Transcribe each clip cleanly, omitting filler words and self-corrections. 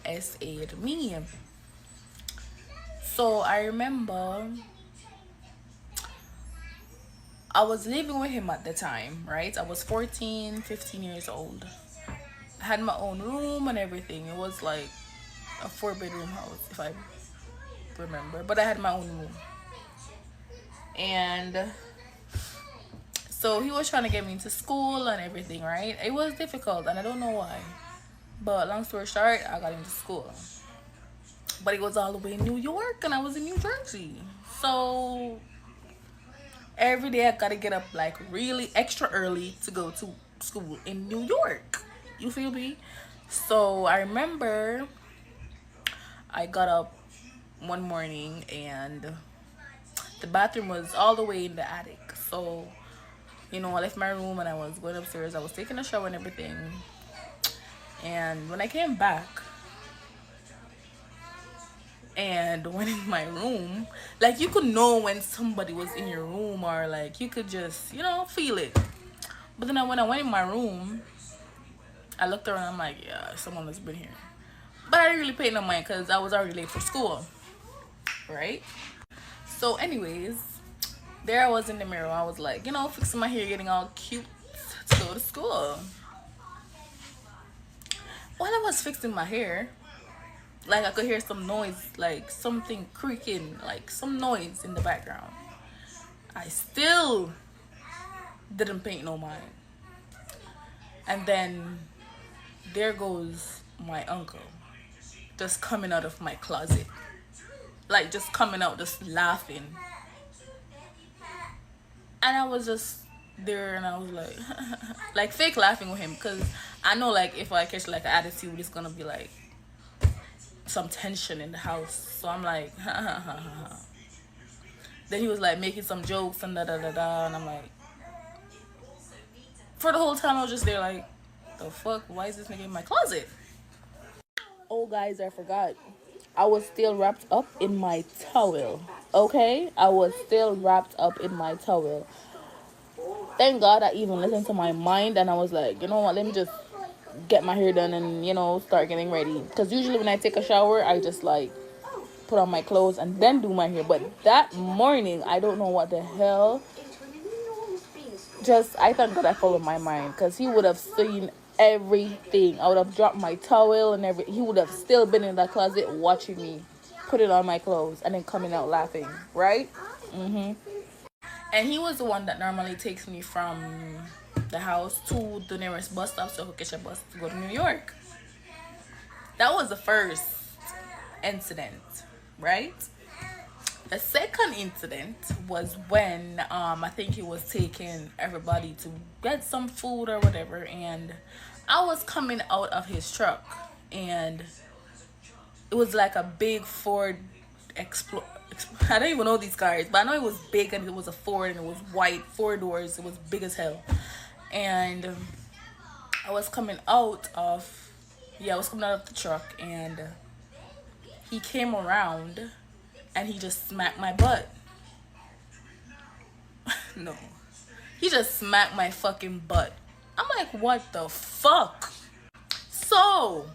SA'd me. So I remember I was living with him at the time, right? I was 14, 15 years old. I had my own room and everything. It was like a 4-bedroom house, if I remember. But I had my own room. And so he was trying to get me into school and everything, right? It was difficult and I don't know why. But long story short, I got into school. But it was all the way in New York and I was in New Jersey. So every day I gotta get up like really extra early to go to school in New York. You feel me? So I remember I got up one morning and the bathroom was all the way in the attic. So, I left my room and I was going upstairs. I was taking a shower and everything. And when I came back and went in my room, like you could know when somebody was in your room or like you could just, feel it. But then when I went in my room, I looked around, I'm like, yeah, someone has been here. But I didn't really pay no mind because I was already late for school, right? So anyways, there I was in the mirror. I was like, fixing my hair, getting all cute to go to school. While I was fixing my hair, like I could hear some noise, like something creaking, like some noise in the background. I still didn't pay no mind. And then there goes my uncle just coming out of my closet, like just coming out just laughing. And I was just there and I was like like fake laughing with him because I know like if I catch like an attitude it's gonna be like some tension in the house. So I'm like then he was like making some jokes and da da da da, and I'm like, for the whole time I was just there like, the fuck, why is this nigga in my closet? Oh guys, I forgot, I was still wrapped up in my towel. Okay, I was still wrapped up in my towel. Thank God I even listened to my mind and I was like, you know what, let me just get my hair done and start getting ready. Because usually when I take a shower I just like put on my clothes and then do my hair. But that morning I don't know what the hell, just I thank God I followed my mind, because he would have seen everything. I would have dropped my towel and everything. He would have still been in that closet watching me put it on my clothes and then coming out laughing, right? And he was the one that normally takes me from the house to the nearest bus stop so I could catch a bus to go to New York. That was the first incident, right? The second incident was when I think he was taking everybody to get some food or whatever, and I was coming out of his truck and it was like a big Ford I don't even know these cars, but I know it was big and it was a Ford and it was white, 4 doors. It was big as hell. And I was coming out of the truck and he came around and he just smacked my butt. No, he just smacked my fucking butt. I'm like, what the fuck? So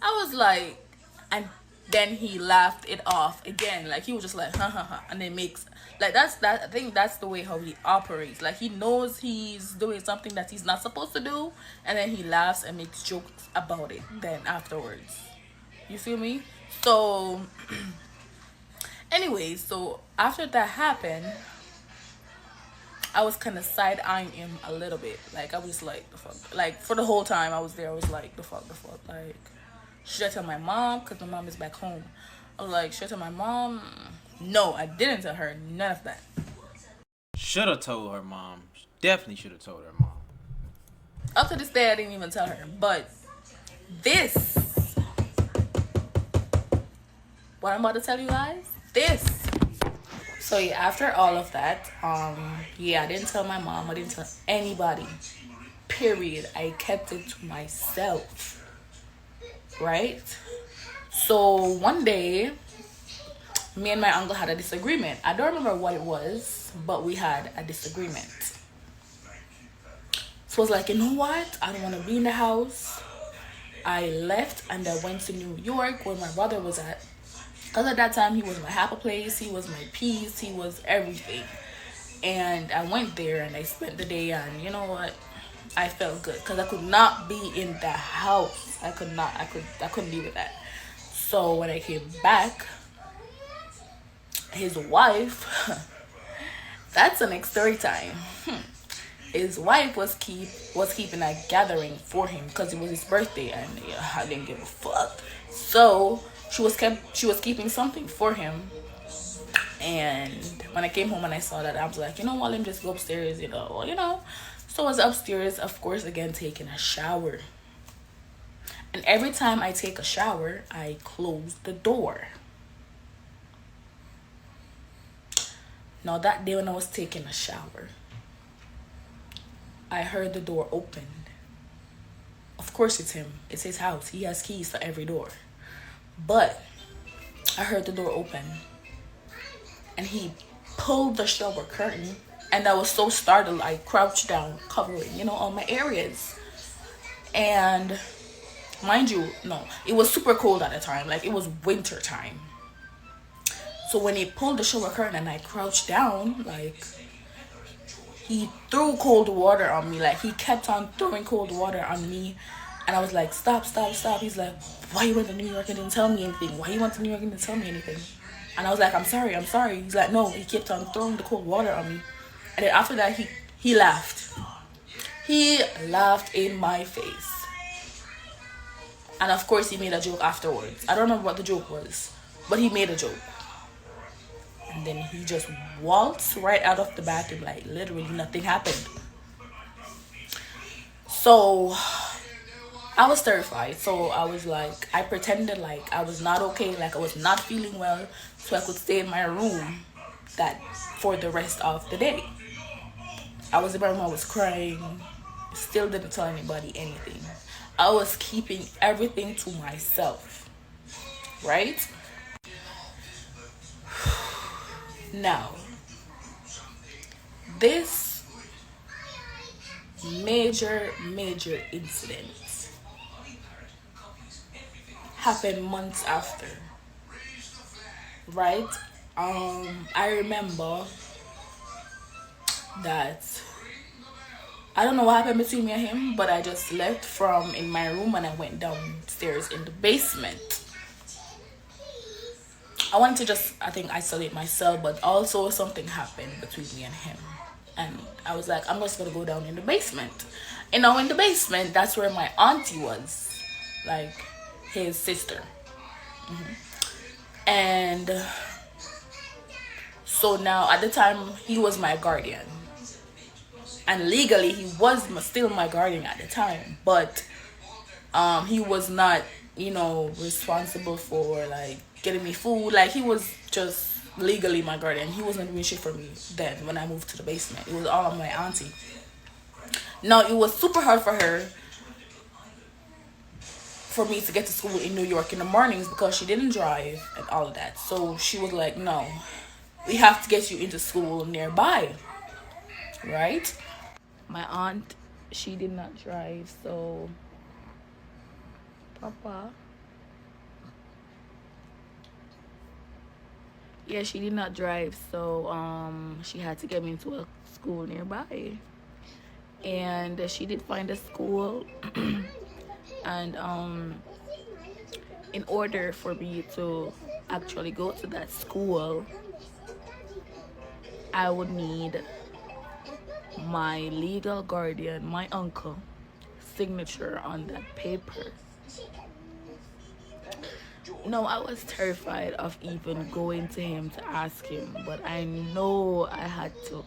I was like, and then he laughed it off again. Like he was just like ha ha ha, and then makes like that. I think that's the way how he operates. Like he knows he's doing something that he's not supposed to do, and then he laughs and makes jokes about it then afterwards. You feel me? So anyways, so after that happened, I was kind of side-eyeing him a little bit. Like I was like, the fuck, like for the whole time I was there I was like, the fuck, like, should I tell my mom? Because my mom is back home. I was like, should I tell my mom? No, I didn't tell her none of that. Should have told her mom. Definitely should have told her mom. Up to this day, I didn't even tell her. But this, what I'm about to tell you guys, this. So yeah, after all of that, I didn't tell my mom. I didn't tell anybody. Period. I kept it to myself. Right? So one day, me and my uncle had a disagreement. I don't remember what it was, but we had a disagreement. So I was like, you know what? I don't want to be in the house. I left and I went to New York where my brother was at. Because at that time, he was my happy place, he was my peace, he was everything. And I went there and I spent the day, and you know what? I felt good because I could not be in the house. I could not. I couldn't be with that. So when I came back, his wife, that's the next story time. His wife was keeping a gathering for him because it was his birthday, and yeah, I didn't give a fuck. So she was keeping something for him. And when I came home and I saw that, I was like, you know what, let me just go upstairs, So I was upstairs, of course, again, taking a shower. And every time I take a shower, I close the door. Now, that day when I was taking a shower, I heard the door open. Of course, it's him. It's his house. He has keys to every door. But I heard the door open. And he pulled the shower curtain. And I was so startled, I crouched down, covering, all my areas. And mind you, no, it was super cold at the time. Like, it was winter time. So when he pulled the shower curtain and I crouched down, like, he threw cold water on me. Like, he kept on throwing cold water on me. And I was like, stop, stop, stop. He's like, why you went to New York and didn't tell me anything? Why you went to New York and didn't tell me anything? And I was like, I'm sorry. He's like, no. He kept on throwing the cold water on me. And then after that, he laughed. He laughed in my face. And of course, he made a joke afterwards. I don't remember what the joke was, but he made a joke. And then he just waltzed right out of the bathroom, like literally nothing happened. So I was terrified. So I was like, I pretended like I was not okay, like I was not feeling well, so I could stay in my room for the rest of the day. I was in my room, I was crying, still didn't tell anybody anything. I was keeping everything to myself, right? Now, this major incident happened months after, right? I remember that I don't know what happened between me and him, but I just left from in my room and I went downstairs in the basement. I wanted to just, I think, isolate myself, but also something happened between me and him. And I was like, I'm just going to go down in the basement. And now in the basement, that's where my auntie was, like his sister. And so now at the time, he was my guardian. And legally, he was still my guardian at the time. But he was not, responsible for, like, getting me food. Like, he was just legally my guardian. He wasn't doing shit for me then when I moved to the basement. It was all on my auntie. Now, it was super hard for me to get to school in New York in the mornings because she didn't drive and all of that. So she was like, no, we have to get you into school nearby, right? My aunt, she did not drive, so Papa, yeah, she did not drive, so she had to get me into a school nearby. And she did find a school and in order for me to actually go to that school, I would need my legal guardian, my uncle, signature on that paper. No, I was terrified of even going to him to ask him, but I know I had to.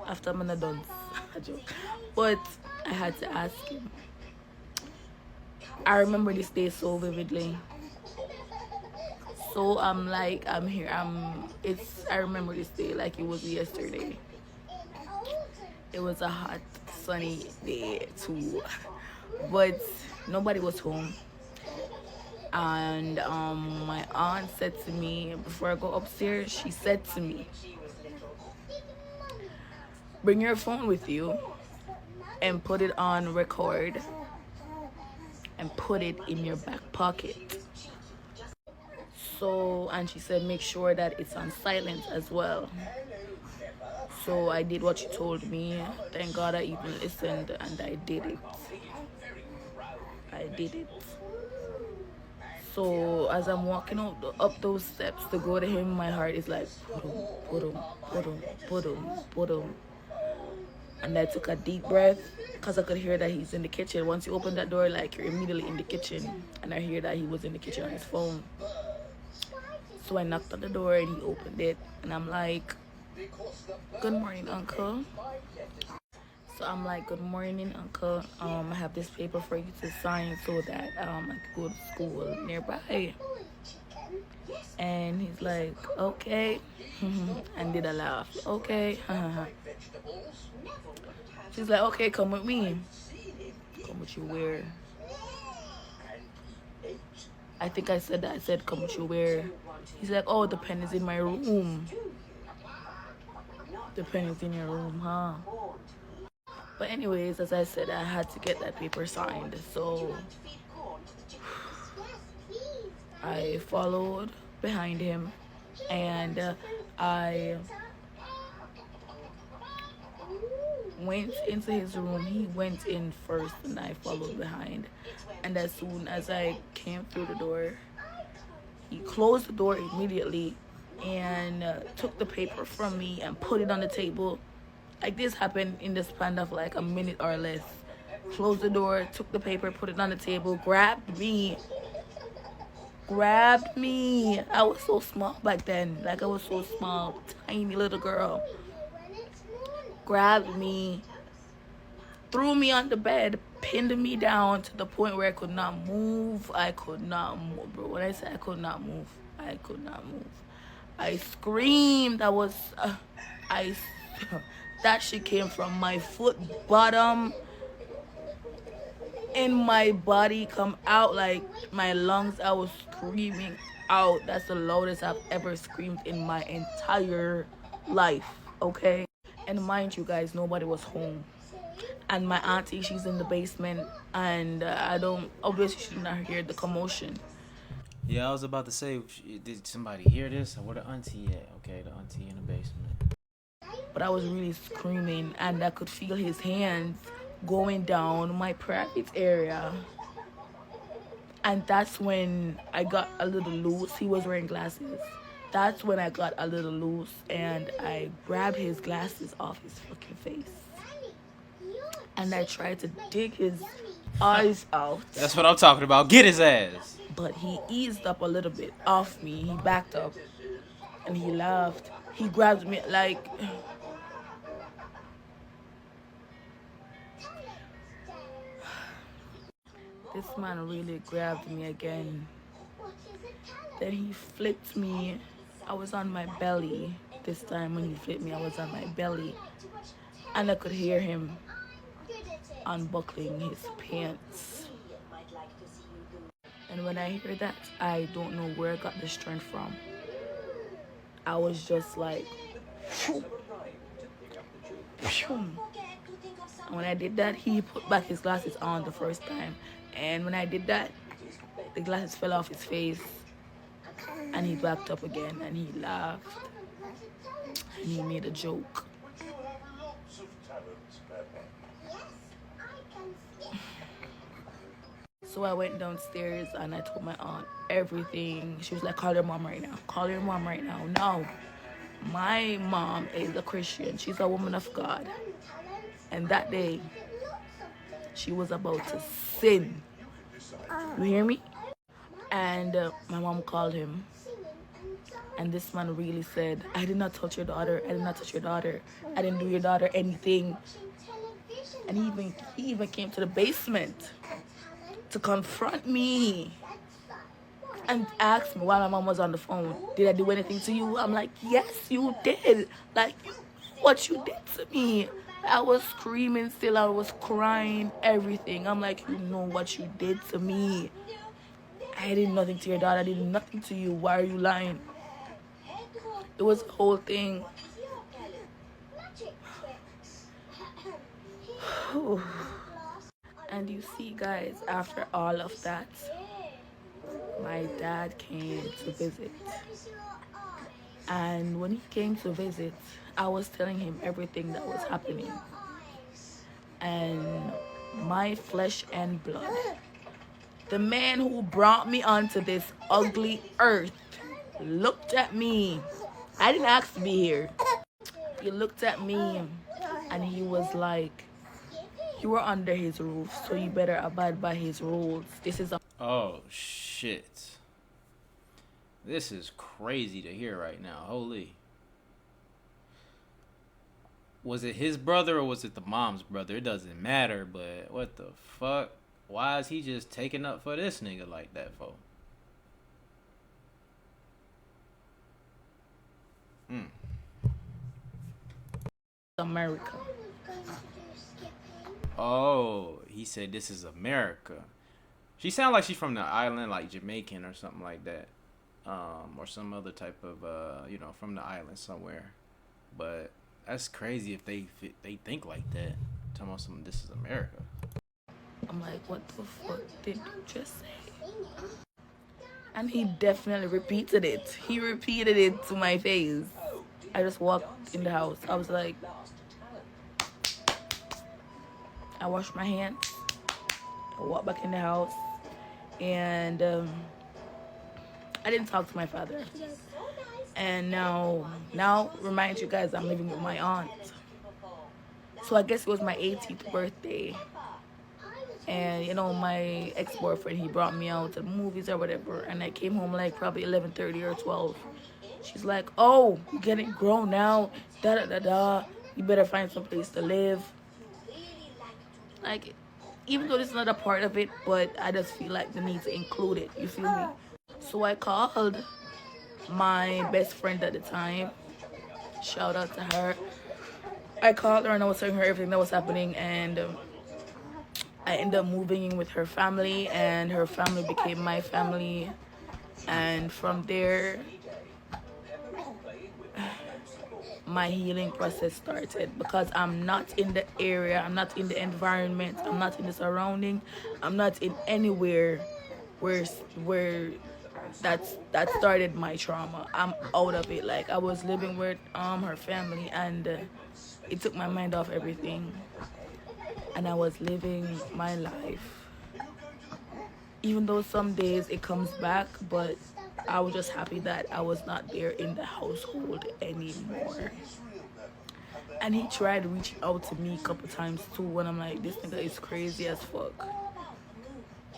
After I'm not done, but I had to ask him. I remember this day so vividly. So I'm like, I'm here. I remember this day like it was yesterday. It was a hot, sunny day too, but nobody was home. And my aunt said to me before I go upstairs, she said to me, bring your phone with you and put it on record and put it in your back pocket. So, and she said, make sure that it's on silent as well. So I did what she told me. Thank God I even listened and I did it. I did it. So as I'm walking up those steps to go to him, my heart is like, boom, boom, boom, boom, boom. And I took a deep breath because I could hear that he's in the kitchen. Once you open that door, like, you're immediately in the kitchen. And I hear that he was in the kitchen on his phone. So I knocked on the door and he opened it. And I'm like, good morning, uncle. So I'm like, good morning, uncle. I have this paper for you to sign so that I can go to school nearby. And he's like, okay. And did a laugh. Okay. She's like, okay, come with me. Come with you where? I think I said that. I said, come with you where? He's like, oh, the pen is in my room. The pen is in your room, huh? But anyways, as I said, I had to get that paper signed. So I followed behind him and I went into his room. He went in first and I followed behind. And as soon as I came through the door, he closed the door immediately and took the paper from me and put it on the table. Like, this happened in the span of like a minute or less. Closed the door, took the paper, put it on the table, grabbed me. I was so small back then. Like, I was so small, tiny little girl. Grabbed me, threw me on the bed, pinned me down to the point where I could not move. Bro. When I say I could not move, I could not move. I screamed. That shit came from my foot bottom in my body, come out like my lungs. I was screaming out. That's the loudest I've ever screamed in my entire life, okay? And mind you guys, nobody was home. And my auntie, she's in the basement, and obviously she did not hear the commotion. Yeah, I was about to say, did somebody hear this? Or where the auntie at? Okay, the auntie in the basement. But I was really screaming, and I could feel his hands going down my private area. And that's when I got a little loose. He was wearing glasses. That's when I got a little loose, and I grabbed his glasses off his fucking face. And I tried to dig his eyes out. That's what I'm talking about. Get his ass. But he eased up a little bit off me. He backed up and he laughed. He grabbed me like... This man really grabbed me again. Then he flipped me. I was on my belly. This time when he flipped me, I was on my belly. And I could hear him unbuckling his pants. And when I hear that, I don't know where I got the strength from. I was just like, phew, phew. And when I did that, he put back his glasses on the first time. And when I did that, the glasses fell off his face. And he backed up again and he laughed. And he made a joke. So I went downstairs and I told my aunt everything. She was like, call your mom right now. Call your mom right now. No. My mom is a Christian. She's a woman of God. And that day, she was about to sin. You hear me? And my mom called him. And this man really said, I did not touch your daughter. I did not touch your daughter. I didn't do your daughter anything. And he even came to the basement to confront me and ask me while my mom was on the phone, did I do anything to you? I'm like, yes, you did. Like, what you did to me. I was screaming still. I was crying, everything. I'm like, you know what you did to me. I did nothing to your daughter. I did nothing to you. Why are you lying? It was the whole thing. And you see, guys, after all of that, my dad came to visit. And when he came to visit, I was telling him everything that was happening. And my flesh and blood, the man who brought me onto this ugly earth, looked at me. I didn't ask to be here. He looked at me and he was like, you were under his roof, so you better abide by his rules. This is a... Oh shit. This is crazy to hear right now. Holy. Was it his brother or was it the mom's brother? It doesn't matter, but what the fuck? Why is he just taking up for this nigga like that, for? America. Oh, he said this is America. She sounds like she's from the island, like Jamaican or something like that. Or some other type of, from the island somewhere. But that's crazy if they think like that. Talking about something, this is America. I'm like, what the fuck did you just say? And he definitely repeated it. He repeated it to my face. I just walked in the house. I was like, I washed my hands. I walked back in the house. And I didn't talk to my father. And now remind you guys, I'm living with my aunt. So I guess it was my 18th birthday. And, my ex-boyfriend, he brought me out to the movies or whatever. And I came home like probably 11:30 or 12. She's like, oh, you're getting grown now. Da-da-da-da. You better find some place to live. Like, even though this is not a part of it, but I just feel like the need to include it. You feel me? So I called my best friend at the time. Shout out to her. I called her and I was telling her everything that was happening, and I ended up moving in with her family, and her family became my family. And from there, my healing process started, because I'm not in the area, I'm not in the environment, I'm not in the surrounding, I'm not in anywhere where that started my trauma. I'm out of it. Like, I was living with her family, and it took my mind off everything, and I was living my life. Even though some days it comes back, but I was just happy that I was not there in the household anymore. And he tried reaching out to me a couple times too, when I'm like, this nigga is crazy as fuck.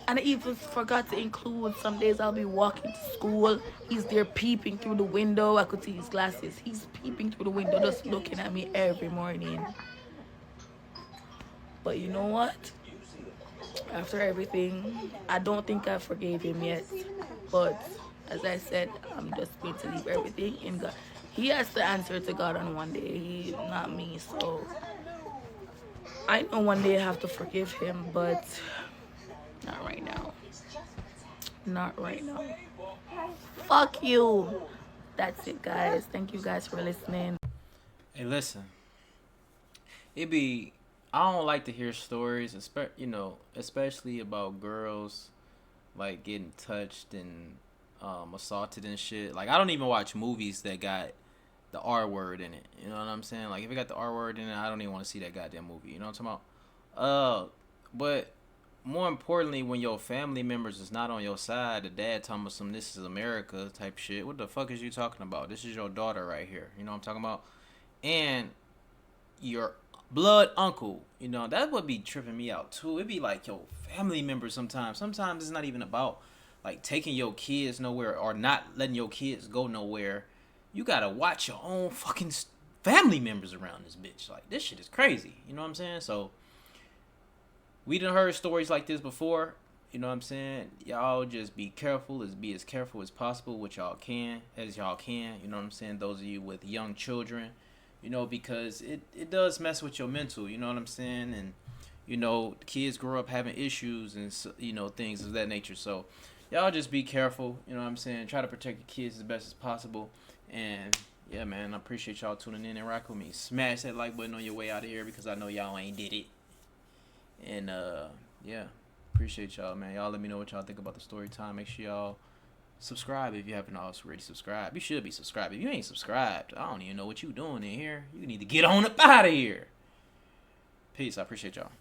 And I even forgot to include, some days I'll be walking to school, he's there peeping through the window. I could see his glasses. He's peeping through the window, just looking at me every morning. But you know what? After everything, I don't think I forgave him yet. But as I said, I'm just going to leave everything in God. He has to answer to God on one day. He, not me. So I know one day I have to forgive him, but not right now. Not right now. Fuck you. That's it, guys. Thank you guys for listening. Hey, listen. I don't like to hear stories, especially about girls, like, getting touched and assaulted and shit. Like, I don't even watch movies that got the R word in it. You know what I'm saying? Like, if it got the R word in it, I don't even want to see that goddamn movie. You know what I'm talking about? But more importantly, when your family members is not on your side, the dad talking about some "this is America" type shit. What the fuck is you talking about? This is your daughter right here. You know what I'm talking about? And your blood uncle, that would be tripping me out too. It'd be like your family members sometimes. Sometimes it's not even about like taking your kids nowhere or not letting your kids go nowhere. You gotta watch your own fucking family members around this bitch. Like, this shit is crazy. You know what I'm saying? So we done heard stories like this before. You know what I'm saying? Y'all just be careful. Be as careful as possible with y'all can. You know what I'm saying? Those of you with young children, because it does mess with your mental. You know what I'm saying? And kids grow up having issues and things of that nature. So y'all just be careful. You know what I'm saying? Try to protect your kids as best as possible. And yeah, man, I appreciate y'all tuning in and rock with me. Smash that like button on your way out of here, because I know y'all ain't did it. And Yeah. Appreciate y'all, man. Y'all let me know what y'all think about the story time. Make sure y'all subscribe if you haven't already subscribed. You should be subscribed. If you ain't subscribed, I don't even know what you doing in here. You need to get on up out of here. Peace. I appreciate y'all.